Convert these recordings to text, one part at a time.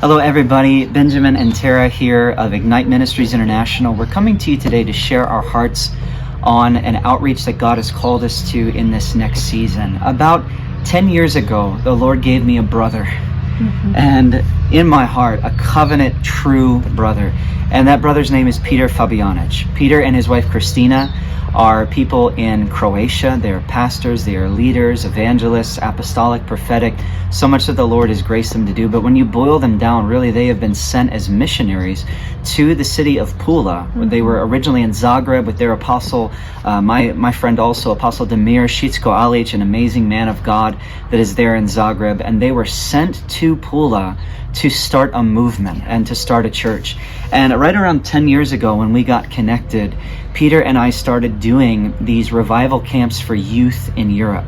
Hello everybody, Benjamin and Tara here of Ignite Ministries International. We're coming to you today to share our hearts on an outreach that God has called us to in this next season. About 10 years ago, the Lord gave me a brother, and in my heart, a covenant true brother. And that brother's name is Peter Fabianic. Peter and his wife Christina are people in Croatia. They are pastors, they are leaders, evangelists, apostolic, prophetic, so much that the Lord has graced them to do. But when you boil them down, really they have been sent as missionaries to the city of Pula. They were originally in Zagreb with their apostle, my friend also, Apostle Damir Shitsko Alic, an amazing man of God that is there in Zagreb. And they were sent to Pula to start a movement and to start a church. And right around 10 years ago when we got connected, Peter and I started doing these revival camps for youth in Europe.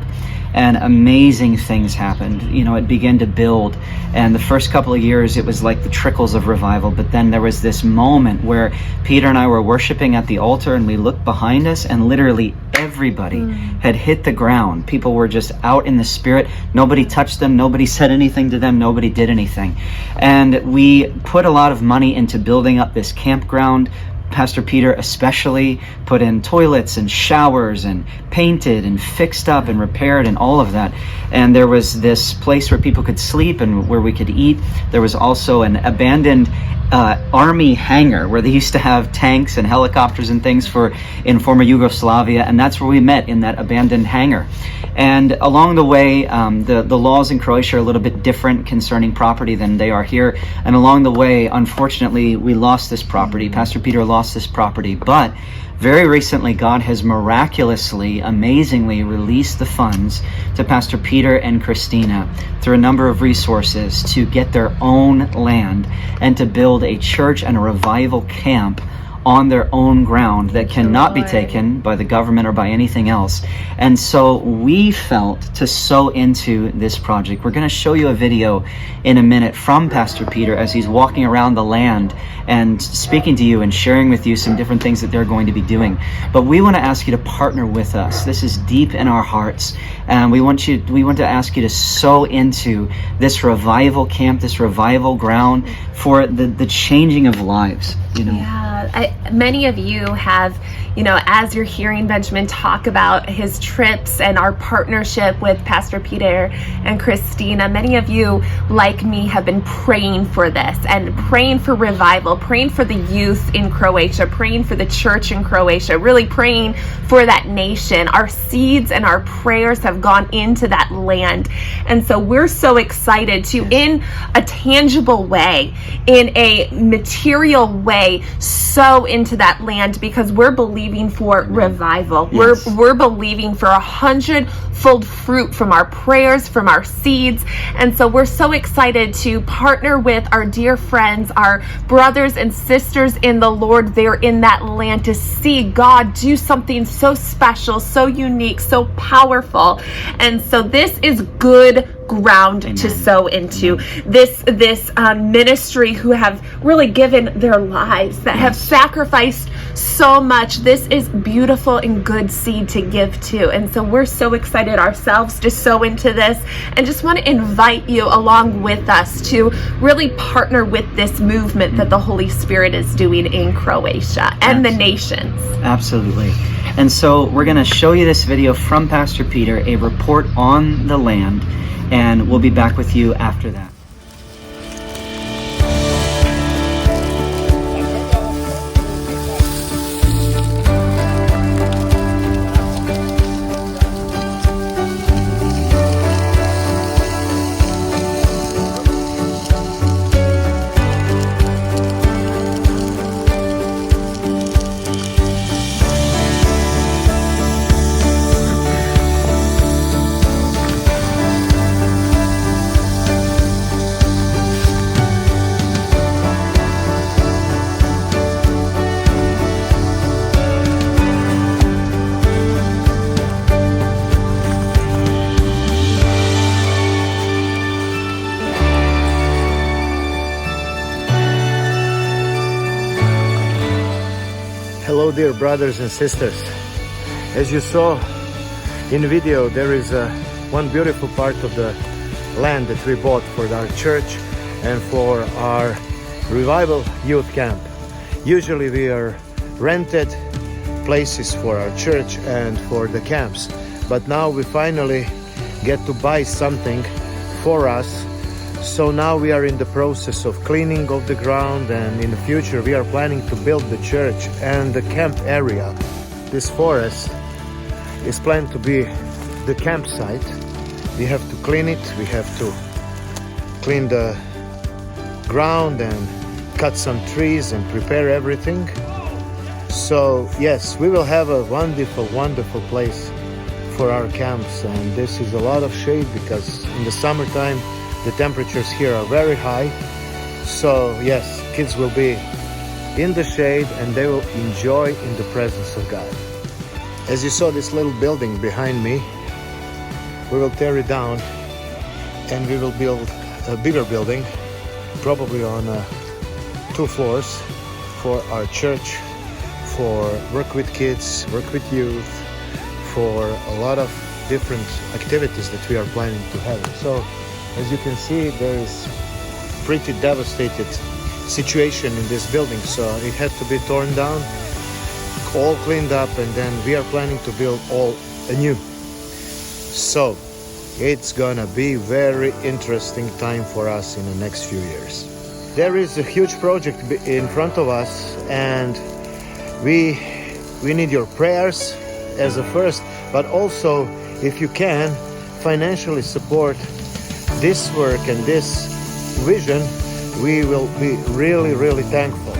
And amazing things happened. You know, it began to build. And the first couple of years, it was like the trickles of revival. But then there was this moment where Peter and I were worshiping at the altar, and we looked behind us, and literally everybody had hit the ground. People were just out in the Spirit. Nobody touched them. Nobody said anything to them. Nobody did anything. And we put a lot of money into building up this campground. Pastor Peter especially put in toilets and showers and painted and fixed up and repaired and all of that. And there was this place where people could sleep and where we could eat. There was also an abandoned army hangar where they used to have tanks and helicopters and things in former Yugoslavia, and that's where we met, in that abandoned hangar. And along the way, the laws in Croatia are a little bit different concerning property than they are here. And along the way, unfortunately, we lost this property. Pastor Peter lost this property, but very recently, God has miraculously, amazingly released the funds to Pastor Peter and Christina through a number of resources to get their own land and to build a church and a revival camp on their own ground that cannot be taken by the government or by anything else. And so we felt to sow into this project. We're going to show you a video in a minute from Pastor Peter as he's walking around the land and speaking to you and sharing with you some different things that they're going to be doing. But we want to ask you to partner with us. This is deep in our hearts, and we want to ask you to sow into this revival camp, this revival ground for the changing of lives. You know. Yeah, many of you have, as you're hearing Benjamin talk about his trips and our partnership with Pastor Peter and Christina, many of you, like me, have been praying for this and praying for revival, praying for the youth in Croatia, praying for the church in Croatia, really praying for that nation. Our seeds and our prayers have gone into that land. And so we're so excited to, in a tangible way, in a material way, sow into that land, because we're believing for revival. Yes. We're believing for 100-fold fruit from our prayers, from our seeds. And so we're so excited to partner with our dear friends, our brothers and sisters in the Lord there in that land, to see God do something so special, so unique, so powerful. And so this is good ground to sow into. This ministry who have really given their lives, that have sacrificed so much. This is beautiful and good seed to give to. And so we're so excited ourselves to sow into this, and just want to invite you along with us to really partner with this movement that the Holy Spirit is doing in Croatia and the nations. Absolutely. And so we're going to show you this video from Pastor Peter, a report on the land, and we'll be back with you after that. Hello dear brothers and sisters. As you saw in video, there is one beautiful part of the land that we bought for our church, and for our revival youth camp. Usually we are rented places for our church and for the camps, but now we finally get to buy something for us. So now we are in the process of cleaning of the ground, and in the future we are planning to build the church and the camp area. This forest is planned to be the campsite. We have to clean it, we have to clean the ground and cut some trees and prepare everything. So yes, we will have a wonderful place for our camps, and this is a lot of shade because in the summertime the temperatures here are very high. So yes, kids will be in the shade and they will enjoy in the presence of God. As you saw this little building behind me, we will tear it down and we will build a bigger building, probably on 2 floors, for our church, for work with kids, work with youth, for a lot of different activities that we are planning to have. So as you can see, there is pretty devastated situation in this building, so it had to be torn down, all cleaned up, and then we are planning to build all anew. So it's gonna be very interesting time for us in the next few years. There is a huge project in front of us, and we need your prayers as a first, but also, if you can, financially support this work and this vision. We will be really thankful.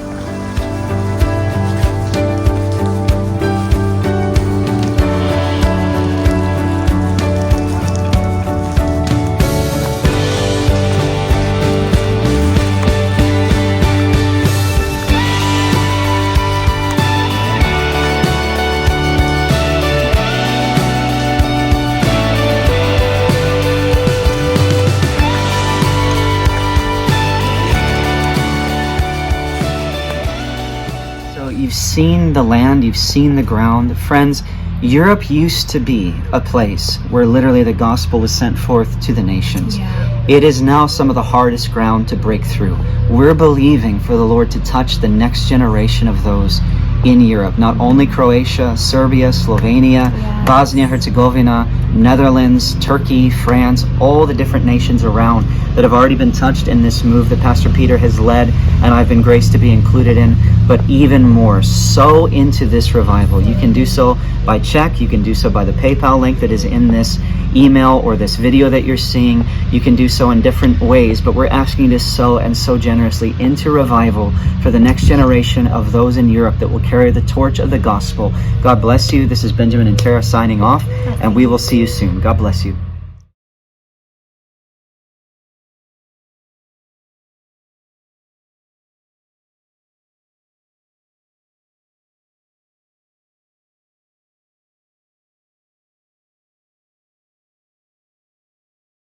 You've seen the land, you've seen the ground. Friends, Europe used to be a place where literally the gospel was sent forth to the nations. Yeah. It is now some of the hardest ground to break through. We're believing for the Lord to touch the next generation of those in Europe, not only Croatia, Serbia, Slovenia, Yes. Bosnia-Herzegovina, Netherlands, Turkey, France, all the different nations around that have already been touched in this move that Pastor Peter has led and I've been graced to be included in, but even more, sow into this revival. You can do so by check, you can do so by the PayPal link that is in this email or this video that you're seeing. You can do so in different ways, but we're asking you to sow and sow generously into revival for the next generation of those in Europe that will carry the torch of the gospel. God bless you. This is Benjamin and Tara signing off, and we will see you soon. God bless you.